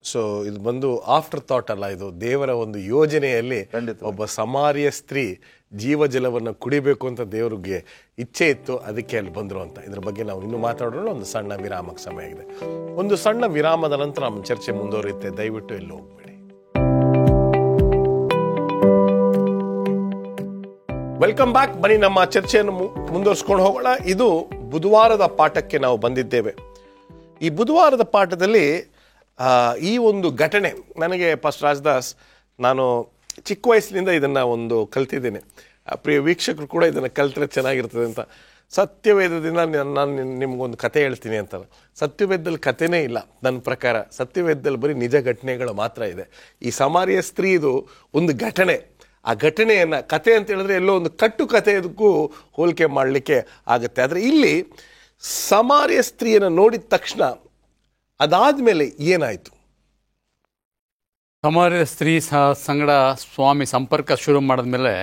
ಸೊ ಇದು ಬಂದು ಆಫ್ಟರ್ ಥಾಟ್ ಅಲ್ಲ, ಇದು ದೇವರ ಒಂದು ಯೋಜನೆಯಲ್ಲಿ ಒಬ್ಬ ಸಮಾರಿಯ ಸ್ತ್ರೀ ಜೀವಜಲವನ್ನು ಕುಡಿಬೇಕು ಅಂತ ದೇವರಿಗೆ ಇಚ್ಛೆ ಇತ್ತು, ಅದಕ್ಕೆ ಅಲ್ಲಿ ಬಂದರು ಅಂತ. ಇದ್ರ ಬಗ್ಗೆ ನಾವು ಇನ್ನೂ ಮಾತಾಡೋಣ. ಒಂದು ಸಣ್ಣ ವಿರಾಮಕ್ಕೆ ಸಮಯ ಆಗಿದೆ. ಒಂದು ಸಣ್ಣ ವಿರಾಮದ ನಂತರ ನಮ್ಮ ಚರ್ಚೆ ಮುಂದುವರಿಯುತ್ತೆ. ದಯವಿಟ್ಟು ಎಲ್ಲೂ ಹೋಗ್ಬೇಡಿ. Welcome back. ಬನ್ನಿ ನಮ್ಮ ಚರ್ಚೆಯನ್ನು ಮುಂದುವರಿಸ್ಕೊಂಡು ಹೋಗೋಣ. ಇದು ಬುಧವಾರದ ಪಾಠಕ್ಕೆ ನಾವು ಬಂದಿದ್ದೇವೆ. ಈ ಬುಧವಾರದ ಪಾಠದಲ್ಲಿ ಈ ಒಂದು ಘಟನೆ ನನಗೆ ಫಸ್ಟ್ ರಾಜದಾಸ್, ನಾನು ಚಿಕ್ಕ ವಯಸ್ಸಿನಿಂದ ಇದನ್ನು ಒಂದು ಕಲ್ತಿದ್ದೇನೆ. ಪ್ರಿಯ ವೀಕ್ಷಕರು ಕೂಡ ಇದನ್ನು ಕಲ್ತರೆ ಚೆನ್ನಾಗಿರ್ತದೆ ಅಂತ. ಸತ್ಯವೇದದಿಂದ ನಾನು ನಿಮಗೊಂದು ಕತೆ ಹೇಳ್ತೀನಿ ಅಂತ. ಸತ್ಯವೇದದಲ್ಲಿ ಕಥೆನೇ ಇಲ್ಲ ನನ್ನ ಪ್ರಕಾರ. ಸತ್ಯವೇದದಲ್ಲಿ ಬರೀ ನಿಜ ಘಟನೆಗಳು ಮಾತ್ರ ಇದೆ. ಈ ಸಮಾರಿಯ ಸ್ತ್ರೀ ಇದು ಒಂದು ಘಟನೆ. ಆ ಘಟನೆಯನ್ನು ಕತೆ ಅಂತ ಹೇಳಿದ್ರೆ ಎಲ್ಲೋ ಒಂದು ಕಟ್ಟು ಕಥೆಯದಕ್ಕೂ ಹೋಲಿಕೆ ಮಾಡಲಿಕ್ಕೆ ಆಗುತ್ತೆ. ಆದರೆ ಇಲ್ಲಿ ಸಮಾರಿಯ ಸ್ತ್ರೀಯನ್ನು ನೋಡಿದ ತಕ್ಷಣ ಅದಾದಮೇಲೆ ಏನಾಯಿತು? ಸಮಾರ್ಯ ಸ್ತ್ರೀ ಸಂಗಡ ಸ್ವಾಮಿ ಸಂಪರ್ಕ ಶುರು ಮಾಡಿದ್ಮೇಲೆ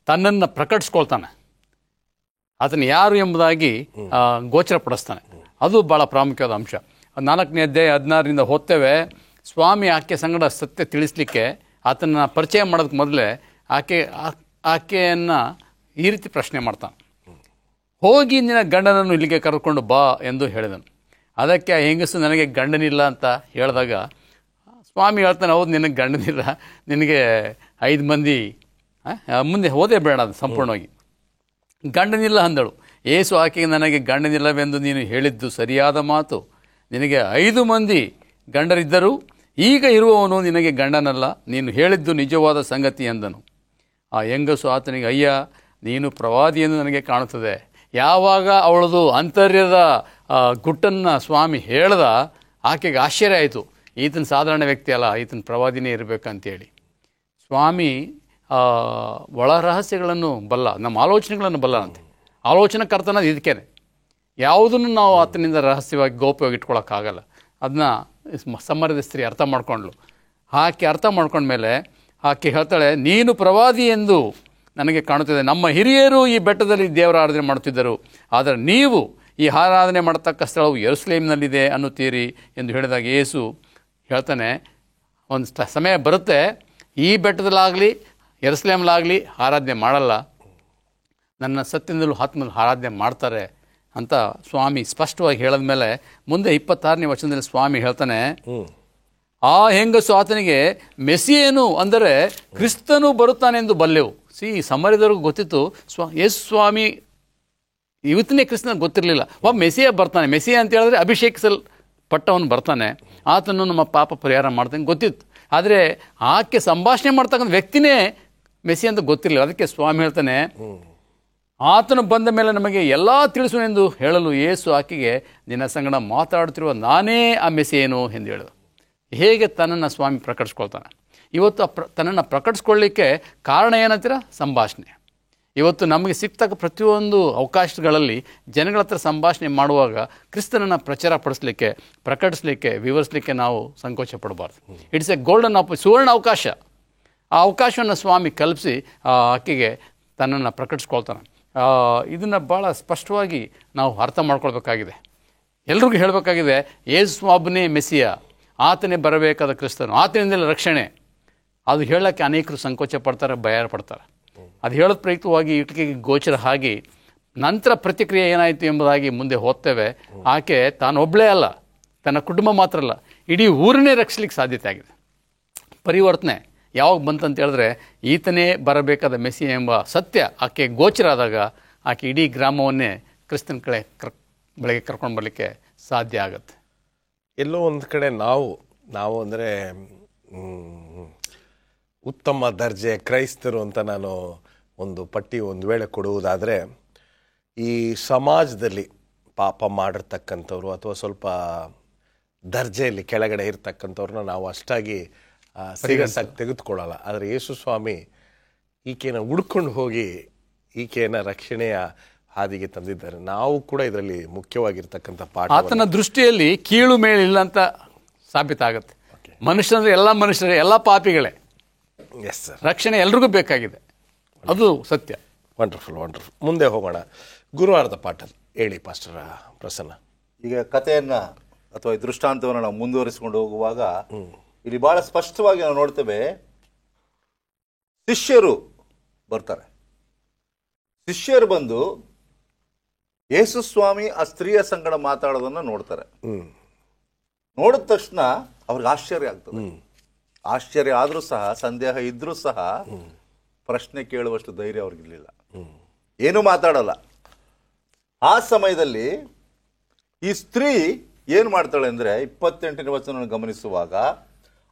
ತನ್ನನ್ನು ಪ್ರಕಟಿಸ್ಕೊಳ್ತಾನೆ. ಆತನು ಯಾರು ಎಂಬುದಾಗಿ ಗೋಚರಪಡಿಸ್ತಾನೆ. ಅದು ಭಾಳ ಪ್ರಾಮುಖ್ಯವಾದ ಅಂಶ. 4ನೇ ಅಧ್ಯಾಯ 16ರಿಂದ ಓದ್ತೇವೆ. ಸ್ವಾಮಿ ಆಕೆ ಸಂಗಡ ಸತ್ಯ ತಿಳಿಸ್ಲಿಕ್ಕೆ ಆತನ ಪರಿಚಯ ಮಾಡೋದಕ್ಕೆ ಮೊದಲೇ ಆಕೆಯನ್ನು ಈ ರೀತಿ ಪ್ರಶ್ನೆ ಮಾಡ್ತಾನೆ. ಹೋಗಿ ನಿನ್ನ ಗಂಡನನ್ನು ಇಲ್ಲಿಗೆ ಕರೆದುಕೊಂಡು ಬಾ ಎಂದು ಹೇಳಿದನು. ಅದಕ್ಕೆ ಆ ಹೆಂಗಸು ನನಗೆ ಗಂಡನಿಲ್ಲ ಅಂತ ಹೇಳಿದಾಗ ಸ್ವಾಮಿ ಹೇಳ್ತಾನೆ, ಹೌದು ನಿನಗೆ ಗಂಡನಿಲ್ಲ, ನಿನಗೆ 5 ಮಂದಿ, ಮುಂದೆ ಓದೇ ಬೇಡ ಅದು ಸಂಪೂರ್ಣವಾಗಿ. ಗಂಡನಿಲ್ಲ ಅಂದಳು. ಏಸು ಆಕೆಗೆ ನನಗೆ ಗಂಡನಿಲ್ಲವೆಂದು ನೀನು ಹೇಳಿದ್ದು ಸರಿಯಾದ ಮಾತು. ನಿನಗೆ 5 ಮಂದಿ ಗಂಡರಿದ್ದರೂ ಈಗ ಇರುವವನು ನಿನಗೆ ಗಂಡನಲ್ಲ. ನೀನು ಹೇಳಿದ್ದು ನಿಜವಾದ ಸಂಗತಿ ಎಂದನು. ಆ ಹೆಂಗಸು ಆತನಿಗೆ, ಅಯ್ಯ, ನೀನು ಪ್ರವಾದಿ ಎಂದು ನನಗೆ ಕಾಣುತ್ತದೆ. ಯಾವಾಗ ಅವಳದು ಅಂತರ್ಯದ ಗುಟ್ಟನ್ನು ಸ್ವಾಮಿ ಹೇಳ್ದ, ಆಕೆಗೆ ಆಶ್ಚರ್ಯ ಆಯಿತು. ಈತನ ಸಾಧಾರಣ ವ್ಯಕ್ತಿ ಅಲ್ಲ, ಈತನ ಪ್ರವಾದಿನೇ ಇರಬೇಕಂತೇಳಿ. ಸ್ವಾಮಿ ಒಳ ರಹಸ್ಯಗಳನ್ನು ಬಲ್ಲ, ನಮ್ಮ ಆಲೋಚನೆಗಳನ್ನು ಬಲ್ಲ ಅಂತೆ. ಆಲೋಚನಕರ್ತನ ಇದಕ್ಕೇನೆ. ಯಾವುದನ್ನು ನಾವು ಆತನಿಂದ ರಹಸ್ಯವಾಗಿ ಗೌಪ್ಯವಾಗಿ ಇಟ್ಕೊಳ್ಳೋಕ್ಕಾಗಲ್ಲ. ಅದನ್ನ ಸಮಾರ್ಯದ ಸ್ತ್ರೀ ಅರ್ಥ ಮಾಡ್ಕೊಂಡ್ಳು. ಆಕೆ ಅರ್ಥ ಮಾಡ್ಕೊಂಡ್ಮೇಲೆ ಆಕೆ ಹೇಳ್ತಾಳೆ, ನೀನು ಪ್ರವಾದಿ ಎಂದು ನನಗೆ ಕಾಣುತ್ತಿದೆ. ನಮ್ಮ ಹಿರಿಯರು ಈ ಬೆಟ್ಟದಲ್ಲಿ ದೇವರ ಆರಾಧನೆ ಮಾಡುತ್ತಿದ್ದರು, ಆದರೆ ನೀವು ಈ ಆರಾಧನೆ ಮಾಡತಕ್ಕ ಸ್ಥಳವು ಯೆರೂಸಲೇಮಿನಲ್ಲಿದೆ ಅನ್ನುತ್ತೀರಿ ಎಂದು ಹೇಳಿದಾಗ ಯೇಸು ಹೇಳ್ತಾನೆ, ಒಂದು ಸಮಯ ಬರುತ್ತೆ, ಈ ಬೆಟ್ಟದಲ್ಲಾಗಲಿ ಯೆರೂಸಲೇಮಲ್ಲಾಗಲಿ ಆರಾಧನೆ ಮಾಡಲ್ಲ, ನನ್ನ ಸತ್ಯದಿಂದಲೂ ಆತ್ಮದಲ್ಲಿ ಆರಾಧನೆ ಮಾಡ್ತಾರೆ ಅಂತ ಸ್ವಾಮಿ ಸ್ಪಷ್ಟವಾಗಿ ಹೇಳಿದ್ಮೇಲೆ ಮುಂದೆ 26ನೇ ವಚನದಲ್ಲಿ ಸ್ವಾಮಿ ಹೇಳ್ತಾನೆ, ಆ ಹೆಂಗಸು ಆತನಿಗೆ ಮೆಸ್ಸಿಯೇನು ಅಂದರೆ ಕ್ರಿಸ್ತನು ಬರುತ್ತಾನೆಂದು ಬಲ್ಲೆವು. ಸಮಾರ್ಯದವ್ರಿಗೆ ಗೊತ್ತಿತ್ತು, ಯೇಸು ಸ್ವಾಮಿ ಇವತ್ತನೇ ಕ್ರಿಸ್ತನ ಗೊತ್ತಿರಲಿಲ್ಲ. ಮೆಸ್ಸಿಯ ಬರ್ತಾನೆ, ಮೆಸ್ಸಿಯ ಅಂತ ಹೇಳಿದ್ರೆ ಅಭಿಷೇಕಿಸಲ್ಪಟ್ಟವನು ಬರ್ತಾನೆ, ಆತನು ನಮ್ಮ ಪಾಪ ಪರಿಹಾರ ಮಾಡ್ತಾನೆ ಗೊತ್ತಿತ್ತು. ಆದರೆ ಆಕೆ ಸಂಭಾಷಣೆ ಮಾಡ್ತಕ್ಕಂಥ ವ್ಯಕ್ತಿನೇ ಮೆಸ್ಸಿ ಅಂತ ಗೊತ್ತಿರಲಿಲ್ಲ. ಅದಕ್ಕೆ ಸ್ವಾಮಿ ಹೇಳ್ತಾನೆ, ಆತನು ಬಂದ ಮೇಲೆ ನಮಗೆ ಎಲ್ಲ ತಿಳಿಸುವೆಂದು ಹೇಳಲು ಯೇಸು ಆಕೆಗೆ, ನಿನ್ನ ಸಂಗಡ ಮಾತಾಡುತ್ತಿರುವ ನಾನೇ ಆ ಮೆಸ್ಸಿಯೇನು ಎಂದು ಹೇಳಿದ. ಹೇಗೆ ತನ್ನನ್ನು ಸ್ವಾಮಿ ಪ್ರಕಟಿಸ್ಕೊಳ್ತಾನೆ. ಇವತ್ತು ತನ್ನನ್ನು ಪ್ರಕಟಿಸ್ಕೊಳ್ಳಿಕ್ಕೆ ಕಾರಣ ಏನಂತೀರ? ಸಂಭಾಷಣೆ. ಇವತ್ತು ನಮಗೆ ಸಿಗ್ತಕ್ಕ ಪ್ರತಿಯೊಂದು ಅವಕಾಶಗಳಲ್ಲಿ ಜನಗಳ ಹತ್ರ ಸಂಭಾಷಣೆ ಮಾಡುವಾಗ ಕ್ರಿಸ್ತನನ್ನು ಪ್ರಚಾರ ಪಡಿಸಲಿಕ್ಕೆ, ಪ್ರಕಟಿಸಲಿಕ್ಕೆ, ವಿವರಿಸಲಿಕ್ಕೆ ನಾವು ಸಂಕೋಚ ಪಡಬಾರ್ದು. ಇಟ್ಸ್ ಎ ಗೋಲ್ಡನ್ ಸುವರ್ಣ ಅವಕಾಶ. ಆ ಅವಕಾಶವನ್ನು ಸ್ವಾಮಿ ಕಲ್ಪಿಸಿ ಆಕೆಗೆ ತನ್ನನ್ನು ಪ್ರಕಟಿಸ್ಕೊಳ್ತಾನೆ. ಇದನ್ನು ಭಾಳ ಸ್ಪಷ್ಟವಾಗಿ ನಾವು ಅರ್ಥ ಮಾಡ್ಕೊಳ್ಬೇಕಾಗಿದೆ. ಎಲ್ರಿಗೂ ಹೇಳಬೇಕಾಗಿದೆ, ಯೇಸು ಒಬ್ಬನೇ ಮೆಸ್ಸಿಯ, ಆತನೇ ಬರಬೇಕಾದ ಕ್ರಿಸ್ತನು, ಆತನಿಂದಲೇ ರಕ್ಷಣೆ. ಅದು ಹೇಳೋಕ್ಕೆ ಅನೇಕರು ಸಂಕೋಚ ಪಡ್ತಾರೆ, ಭಯ ಪಡ್ತಾರೆ. ಅದು ಹೇಳೋದು ಪ್ರಯುಕ್ತವಾಗಿ ಇಟ್ಲಿಗೆ ಗೋಚರ ಆಗಿ ನಂತರ ಪ್ರತಿಕ್ರಿಯೆ ಏನಾಯಿತು ಎಂಬುದಾಗಿ ಮುಂದೆ ಹೋಗ್ತೇವೆ. ಆಕೆ ತಾನೊಬ್ಬಳೇ ಅಲ್ಲ, ತನ್ನ ಕುಟುಂಬ ಮಾತ್ರ ಅಲ್ಲ, ಇಡೀ ಊರನ್ನೇ ರಕ್ಷಿಸಲಿಕ್ಕೆ ಸಾಧ್ಯತೆ ಆಗಿದೆ. ಪರಿವರ್ತನೆ ಯಾವಾಗ ಬಂತಂತ ಹೇಳಿದ್ರೆ, ಈತನೇ ಬರಬೇಕಾದ ಮೆಸ್ಸಿ ಎಂಬ ಸತ್ಯ ಆಕೆ ಗೋಚರ ಆದಾಗ ಆಕೆ ಇಡೀ ಗ್ರಾಮವನ್ನೇ ಕ್ರಿಸ್ತನ ಬಳಿಗೆ ಕರ್ಕೊಂಡು ಬರಲಿಕ್ಕೆ ಸಾಧ್ಯ ಆಗುತ್ತೆ. ಎಲ್ಲೋ ಒಂದು ಕಡೆ ನಾವು ಅಂದರೆ ಉತ್ತಮ ದರ್ಜೆ ಕ್ರೈಸ್ತರು ಅಂತ ನಾನು ಒಂದು ಪಟ್ಟಿ ಒಂದು ವೇಳೆ ಕೊಡುವುದಾದರೆ, ಈ ಸಮಾಜದಲ್ಲಿ ಪಾಪ ಮಾಡಿರ್ತಕ್ಕಂಥವ್ರು ಅಥವಾ ಸ್ವಲ್ಪ ದರ್ಜೆಯಲ್ಲಿ ಕೆಳಗಡೆ ಇರ್ತಕ್ಕಂಥವ್ರನ್ನ ನಾವು ಅಷ್ಟಾಗಿ ಸೀರಿಯಸ್ ಆಗಿ ತೆಗೆದುಕೊಳ್ಳಲ್ಲ. ಆದರೆ ಯೇಸು ಸ್ವಾಮಿ ಈಕೆನ ಹುಡ್ಕೊಂಡು ಹೋಗಿ ಈಕೆನ ರಕ್ಷಣೆಯ ಹಾದಿಗೆ ತಂದಿದ್ದಾರೆ. ನಾವು ಕೂಡ ಇದರಲ್ಲಿ ಮುಖ್ಯವಾಗಿರ್ತಕ್ಕಂಥ ಪಾಠ. ಆತನ ದೃಷ್ಟಿಯಲ್ಲಿ ಕೀಳು ಮೇಲಿಲ್ಲ ಅಂತ ಸಾಬೀತಾಗುತ್ತೆ. ಮನುಷ್ಯರಂದ್ರೆ ಎಲ್ಲ ಮನುಷ್ಯರೇ, ಎಲ್ಲ ಪಾಪಿಗಳೇ. ಎಸ್ ಸರ್, ರಕ್ಷಣೆ ಎಲ್ರಿಗೂ ಬೇಕಾಗಿದೆ, ಅದು ಸತ್ಯ. ವಂಡರ್ಫುಲ್. ಮುಂದೆ ಹೋಗೋಣ. ಗುರುವಾರದ ಪಾಠ ಹೇಳಿ ಪಾಸ್ಟರ್ ಪ್ರಸನ್ನ. ಈಗ ಕಥೆಯನ್ನ ಅಥವಾ ಈ ದೃಷ್ಟಾಂತವನ್ನು ನಾವು ಮುಂದುವರಿಸಿಕೊಂಡು ಹೋಗುವಾಗ ಇಲ್ಲಿ ಬಹಳ ಸ್ಪಷ್ಟವಾಗಿ ನಾವು ನೋಡ್ತೇವೆ, ಶಿಷ್ಯರು ಬರ್ತಾರೆ. ಶಿಷ್ಯರು ಬಂದು ಯೇಸು ಸ್ವಾಮಿ ಆ ಸ್ತ್ರೀಯ ಸಂಗಡ ಮಾತಾಡೋದನ್ನ ನೋಡ್ತಾರೆ. ನೋಡಿದ ತಕ್ಷಣ ಅವ್ರಿಗೆ ಆಶ್ಚರ್ಯ ಆಗ್ತದೆ. ಆಶ್ಚರ್ಯ ಆದ್ರೂ ಸಹ, ಸಂದೇಹ ಇದ್ರೂ ಸಹ ಪ್ರಶ್ನೆ ಕೇಳುವಷ್ಟು ಧೈರ್ಯ ಅವ್ರಿಗಿರ್ಲಿಲ್ಲ. ಏನು ಮಾತಾಡಲ್ಲ. ಆ ಸಮಯದಲ್ಲಿ ಈ ಸ್ತ್ರೀ ಏನ್ ಮಾಡ್ತಾಳೆ ಅಂದ್ರೆ, 28ನೇ ವಚನವನ್ನು ಗಮನಿಸುವಾಗ,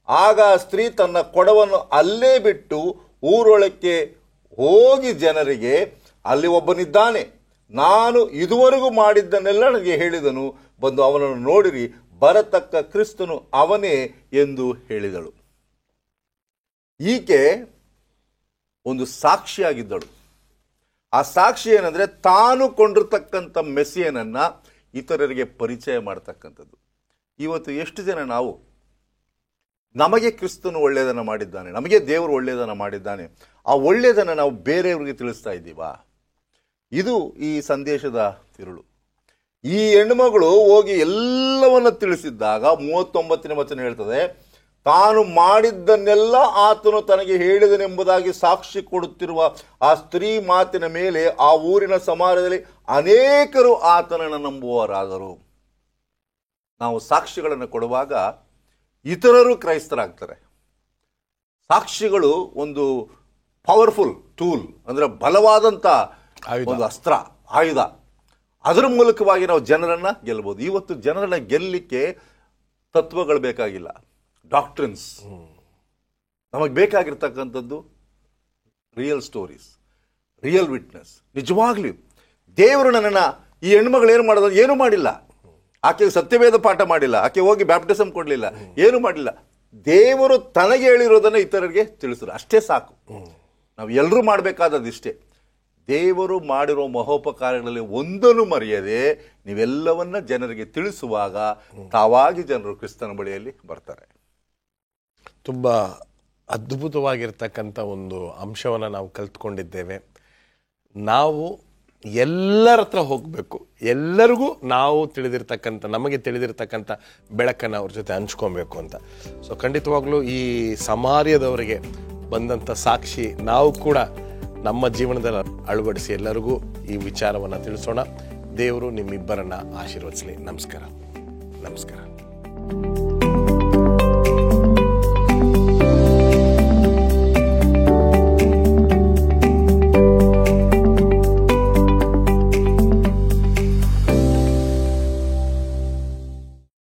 ಆಗ ಆ ಸ್ತ್ರೀ ತನ್ನ ಕೊಡವನ್ನು ಅಲ್ಲೇ ಬಿಟ್ಟು ಊರೊಳಕ್ಕೆ ಹೋಗಿ ಜನರಿಗೆ, ಅಲ್ಲಿ ಒಬ್ಬನಿದ್ದಾನೆ, ನಾನು ಇದುವರೆಗೂ ಮಾಡಿದ್ದನ್ನೆಲ್ಲ ನನಗೆ ಹೇಳಿದನು, ಬಂದು ಅವನನ್ನು ನೋಡಿರಿ, ಬರತಕ್ಕ ಕ್ರಿಸ್ತನು ಅವನೇ ಎಂದು ಹೇಳಿದಳು. ಈಕೆ ಒಂದು ಸಾಕ್ಷಿಯಾಗಿದ್ದಳು. ಆ ಸಾಕ್ಷಿ ಏನಂದ್ರೆ, ತಾನು ಕೊಂಡಿರ್ತಕ್ಕಂಥ ಮೆಸ್ಸಿಯನನ್ನ ಇತರರಿಗೆ ಪರಿಚಯ ಮಾಡ್ತಕ್ಕಂಥದ್ದು. ಇವತ್ತು ಎಷ್ಟು ಜನ ನಾವು ನಮಗೆ ಕ್ರಿಸ್ತನು ಒಳ್ಳೆಯದನ್ನು ಮಾಡಿದ್ದಾನೆ, ನಮಗೆ ದೇವರು ಒಳ್ಳೆಯದನ್ನು ಮಾಡಿದ್ದಾನೆ, ಆ ಒಳ್ಳೆಯದನ್ನು ನಾವು ಬೇರೆಯವರಿಗೆ ತಿಳಿಸ್ತಾ ಇದ್ದೀವಾ? ಇದು ಈ ಸಂದೇಶದ ತಿರುಳು. ಈ ಹೆಣ್ಣುಮಗಳು ಹೋಗಿ ಎಲ್ಲವನ್ನ ತಿಳಿಸಿದ್ದಾಗ 39ನೇ ವಚನ ಹೇಳ್ತದೆ, ತಾನು ಮಾಡಿದ್ದನ್ನೆಲ್ಲ ಆತನು ತನಗೆ ಹೇಳಿದನೆಂಬುದಾಗಿ ಸಾಕ್ಷಿ ಕೊಡುತ್ತಿರುವ ಆ ಸ್ತ್ರೀ ಮಾತಿನ ಮೇಲೆ ಆ ಊರಿನ ಸಮಾಜದಲ್ಲಿ ಅನೇಕರು ಆತನನ್ನು ನಂಬುವರಾದರು. ನಾವು ಸಾಕ್ಷಿಗಳನ್ನು ಕೊಡುವಾಗ ಇತರರು ಕ್ರೈಸ್ತರಾಗ್ತಾರೆ. ಸಾಕ್ಷಿಗಳು ಒಂದು ಪವರ್ಫುಲ್ ಟೂಲ್, ಅಂದ್ರೆ ಬಲವಾದಂತ ಒಂದು ಅಸ್ತ್ರ, ಆಯುಧ. ಅದರ ಮೂಲಕವಾಗಿ ನಾವು ಜನರನ್ನ ಗೆಲ್ಲಬಹುದು. ಇವತ್ತು ಜನರನ್ನ ಗೆಲ್ಲಲಿಕ್ಕೆ ತತ್ವಗಳು ಬೇಕಾಗಿಲ್ಲ, ಡಾಕ್ಟ್ರಿನ್ಸ್. ನಮಗೆ ಬೇಕಾಗಿರ್ತಕ್ಕಂಥದ್ದು ರಿಯಲ್ ಸ್ಟೋರೀಸ್, ರಿಯಲ್ ವಿಟ್ನೆಸ್. ನಿಜವಾಗ್ಲೂ ದೇವರು ನನ್ನನ್ನ, ಈ ಹೆಣ್ಮಗಳು ಏನು ಮಾಡೋದು, ಏನು ಮಾಡಿಲ್ಲ, ಆಕೆಗೆ ಸತ್ಯವೇದ ಪಾಠ ಮಾಡಿಲ್ಲ, ಆಕೆ ಹೋಗಿ ಬ್ಯಾಪ್ಟಿಸಮ್ ಕೊಡಲಿಲ್ಲ, ಏನು ಮಾಡಲಿಲ್ಲ. ದೇವರು ತನಗೆ ಹೇಳಿರೋದನ್ನ ಇತರರಿಗೆ ತಿಳಿಸಿದ್ರು, ಅಷ್ಟೇ ಸಾಕು. ನಾವು ಎಲ್ಲರೂ ಮಾಡಬೇಕಾದದಿಷ್ಟೇ. ದೇವರು ಮಾಡಿರೋ ಮಹೋಪಕಾರಗಳಲ್ಲಿ ಒಂದನ್ನು ಮರೆಯದೆ ನೀವೆಲ್ಲವನ್ನ ಜನರಿಗೆ ತಿಳಿಸುವಾಗ ತಾವಾಗಿ ಜನರು ಕ್ರಿಸ್ತನ ಬಳಿಯಲ್ಲಿ ಬರ್ತಾರೆ. ತುಂಬ ಅದ್ಭುತವಾಗಿರ್ತಕ್ಕಂಥ ಒಂದು ಅಂಶವನ್ನು ನಾವು ಕಲ್ತ್ಕೊಂಡಿದ್ದೇವೆ. ನಾವು ಎಲ್ಲರ ಹತ್ರ ಹೋಗಬೇಕು, ಎಲ್ಲರಿಗೂ ನಾವು ತಿಳಿದಿರ್ತಕ್ಕಂಥ, ನಮಗೆ ತಿಳಿದಿರ್ತಕ್ಕಂಥ ಬೆಳಕನ್ನು ಅವ್ರ ಜೊತೆ ಹಂಚ್ಕೊಬೇಕು ಅಂತ. ಸೊ ಖಂಡಿತವಾಗ್ಲೂ ಈ ಸಮಾರ್ಯದವರಿಗೆ ಬಂದಂಥ ಸಾಕ್ಷಿ ನಾವು ಕೂಡ ನಮ್ಮ ಜೀವನದಲ್ಲಿ ಅಳವಡಿಸಿ ಎಲ್ಲರಿಗೂ ಈ ವಿಚಾರವನ್ನು ತಿಳಿಸೋಣ. ದೇವರು ನಿಮ್ಮಿಬ್ಬರನ್ನು ಆಶೀರ್ವದಿಸಲಿ. ನಮಸ್ಕಾರ.